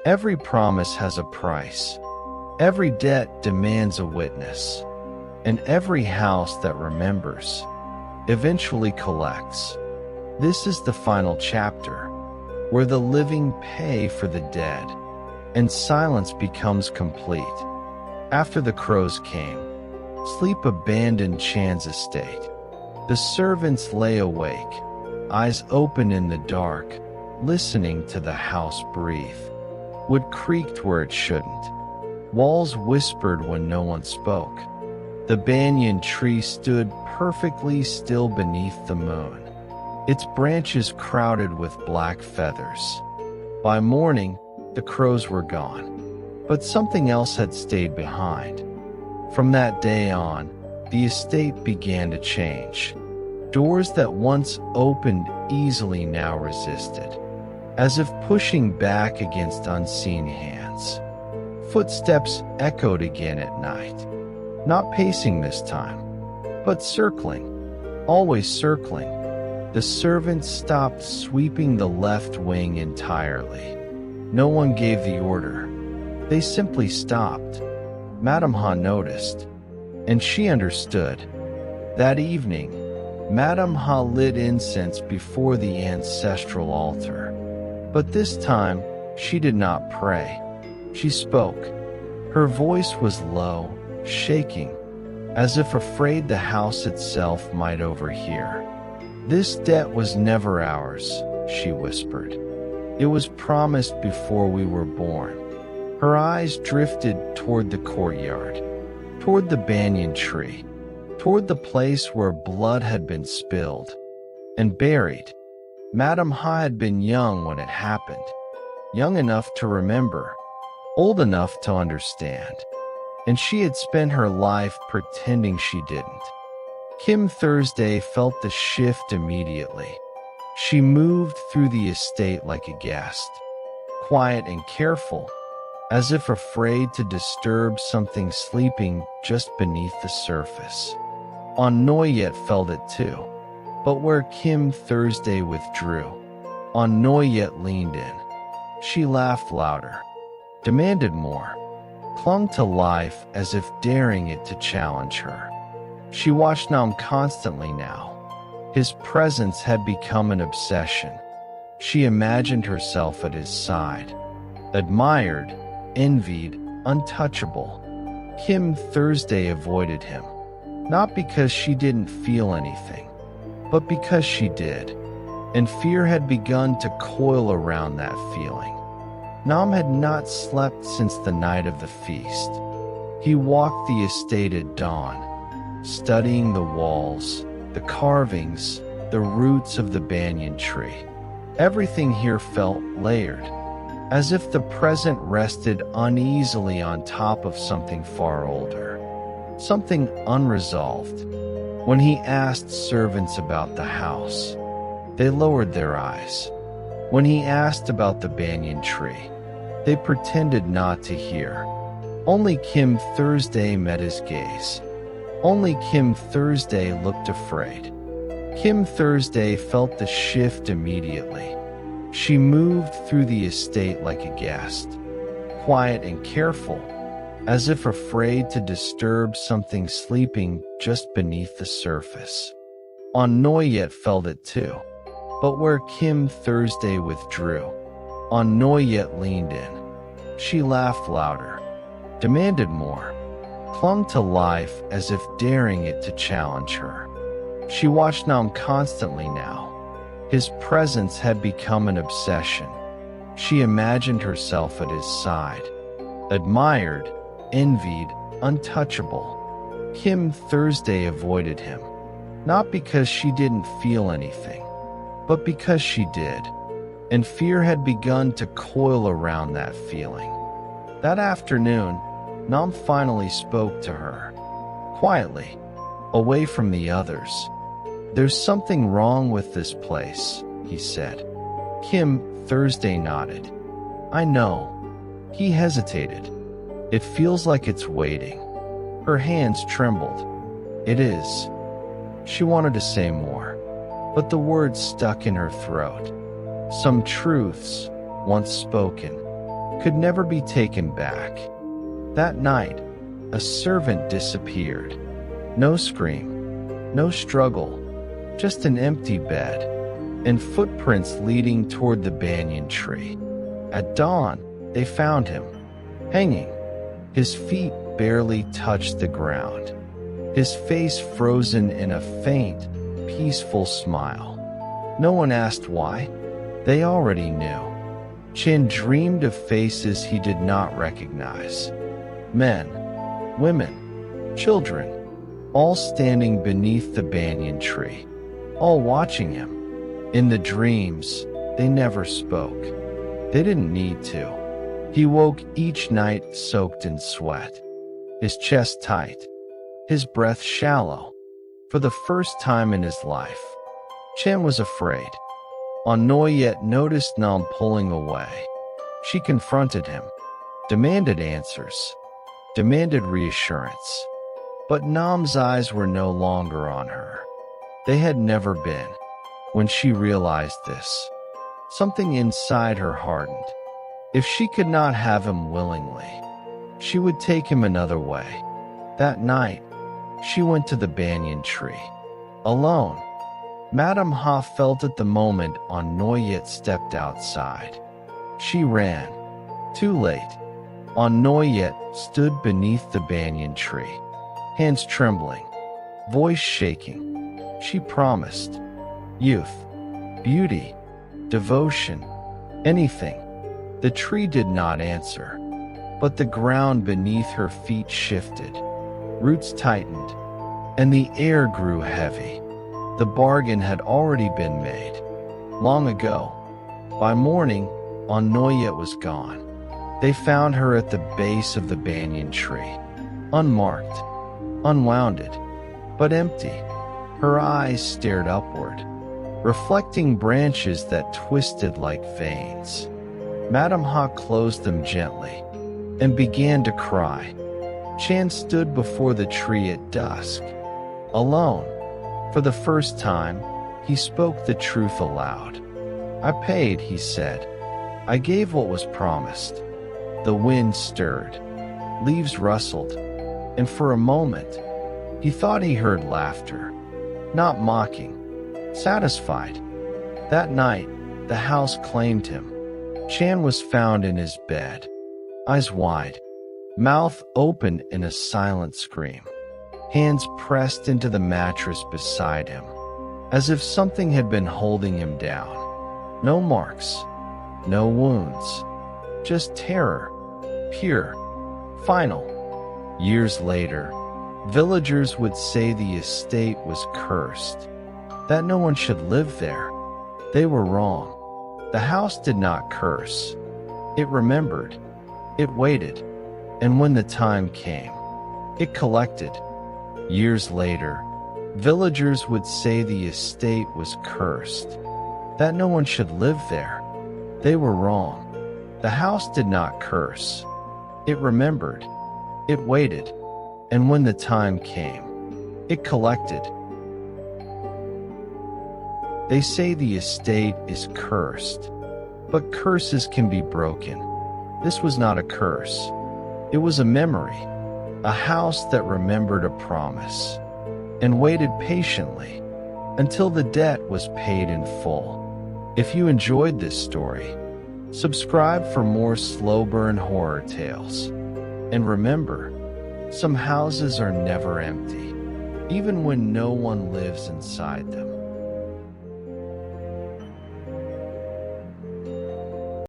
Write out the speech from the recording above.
Every promise has a price. Every debt demands a witness. And every house that remembers eventually collects. This is the final chapter, where the living pay for the dead, and silence becomes complete. After the crows came, sleep abandoned Chan's estate. The servants lay awake, eyes open in the dark, listening to the house breathe. Wood creaked where it shouldn't. Walls whispered when no one spoke. The banyan tree stood perfectly still beneath the moon, its branches crowded with black feathers. By morning, the crows were gone, but something else had stayed behind. From that day on, the estate began to change. Doors that once opened easily now resisted, as if pushing back against unseen hands. Footsteps echoed again at night, not pacing this time, but circling, always circling. The servants stopped sweeping the left wing entirely. No one gave the order. They simply stopped. Madame Ha noticed, and she understood. That evening, Madame Ha lit incense before the ancestral altar. But this time, she did not pray. She spoke. Her voice was low, shaking, as if afraid the house itself might overhear. "This debt was never ours," she whispered. "It was promised before we were born." Her eyes drifted toward the courtyard, toward the banyan tree, toward the place where blood had been spilled and buried. Madame Ha had been young when it happened, young enough to remember, old enough to understand, and she had spent her life pretending she didn't. Kim Thursday felt the shift immediately. She moved through the estate like a guest, quiet and careful, as if afraid to disturb something sleeping just beneath the surface. On Noyet felt it too, but where Kim Thursday withdrew, On Noyet leaned in. She laughed louder, demanded more, clung to life as if daring it to challenge her. She watched Nam constantly now. His presence had become an obsession. She imagined herself at his side, admired, envied, untouchable. Kim Thursday avoided him, not because she didn't feel anything, but because she did, and fear had begun to coil around that feeling. Nam had not slept since the night of the feast. He walked the estate at dawn, studying the walls, the carvings, the roots of the banyan tree. Everything here felt layered, as if the present rested uneasily on top of something far older, something unresolved. When he asked servants about the house, they lowered their eyes. When he asked about the banyan tree, they pretended not to hear. Only Kim Thursday met his gaze. Only Kim Thursday looked afraid. Kim Thursday felt the shift immediately. She moved through the estate like a guest, quiet and careful, as if afraid to disturb something sleeping just beneath the surface. On Noyet felt it too, but where Kim Thursday withdrew, On Noyet leaned in. She laughed louder, demanded more, clung to life as if daring it to challenge her. She watched Nam constantly now. His presence had become an obsession. She imagined herself at his side, admired, envied, untouchable. Kim Thursday avoided him, not because she didn't feel anything, but because she did, and fear had begun to coil around that feeling. That afternoon, Nam finally spoke to her, quietly, away from the others. "There's something wrong with this place," he said. Kim Thursday nodded. "I know." He hesitated. "It feels like it's waiting." Her hands trembled. "It is." She wanted to say more, but the words stuck in her throat. Some truths, once spoken, could never be taken back. That night, a servant disappeared. No scream, no struggle, just an empty bed, and footprints leading toward the banyan tree. At dawn, they found him, hanging. His feet barely touched the ground, his face frozen in a faint, peaceful smile. No one asked why. They already knew. Chin dreamed of faces he did not recognize. Men, women, children, all standing beneath the banyan tree, all watching him. In the dreams, they never spoke. They didn't need to. He woke each night soaked in sweat, his chest tight, his breath shallow. For the first time in his life, Chen was afraid. Noyet noticed Nam pulling away. She confronted him, demanded answers, demanded reassurance. But Nam's eyes were no longer on her. They had never been. When she realized this, something inside her hardened. If she could not have him willingly, she would take him another way. That night, she went to the banyan tree. Alone. Madame Ha felt at the moment Noyet stepped outside. She ran. Too late. Noyet stood beneath the banyan tree, hands trembling, voice shaking. She promised. Youth, beauty, devotion, anything. The tree did not answer, but the ground beneath her feet shifted, roots tightened, and the air grew heavy. The bargain had already been made, long ago. By morning, Noyet was gone. They found her at the base of the banyan tree, unmarked, unwounded, but empty. Her eyes stared upward, reflecting branches that twisted like veins. Madame Ha closed them gently and began to cry. Chan stood before the tree at dusk, alone. For the first time, he spoke the truth aloud. I paid, he said. I gave what was promised. The wind stirred, leaves rustled, and for a moment, he thought he heard laughter, not mocking, satisfied. That night, the house claimed him. Chan was found in his bed, eyes wide, mouth open in a silent scream, hands pressed into the mattress beside him, as if something had been holding him down. No marks, no wounds, just terror, pure, final. Years later, villagers would say the estate was cursed, that no one should live there. They were wrong. The house did not curse. It remembered. It waited. And when the time came, it collected. Years later, villagers would say the estate was cursed, that no one should live there. They were wrong. The house did not curse. It remembered. It waited. And when the time came, it collected. They say the estate is cursed, but curses can be broken. This was not a curse. It was a memory, a house that remembered a promise and waited patiently until the debt was paid in full. If you enjoyed this story, subscribe for more slow burn horror tales. And remember, some houses are never empty, even when no one lives inside them.